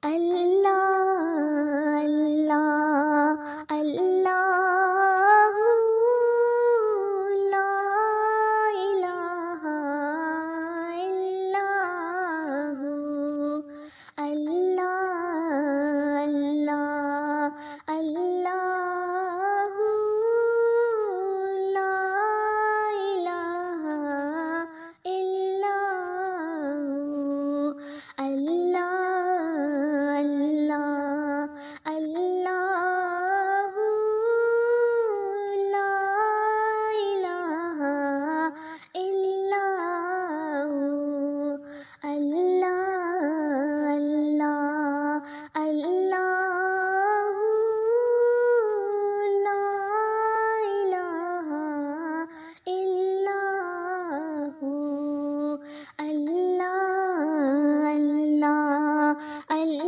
अल्लाह अल्लाह अल्लाहू ला इलाहा इल्लल्लाहु अल्लाह अल्लाह अल्लाहू ला इलाहा इल्लल्लाहु अल्लाह अल्लाह अल्लाहू ला इलाहा इल्लल्लाहु अल्लाह अल्लाह अल्लाहू ला इलाहा इल्लल्लाहु अल्लाह अल्लाह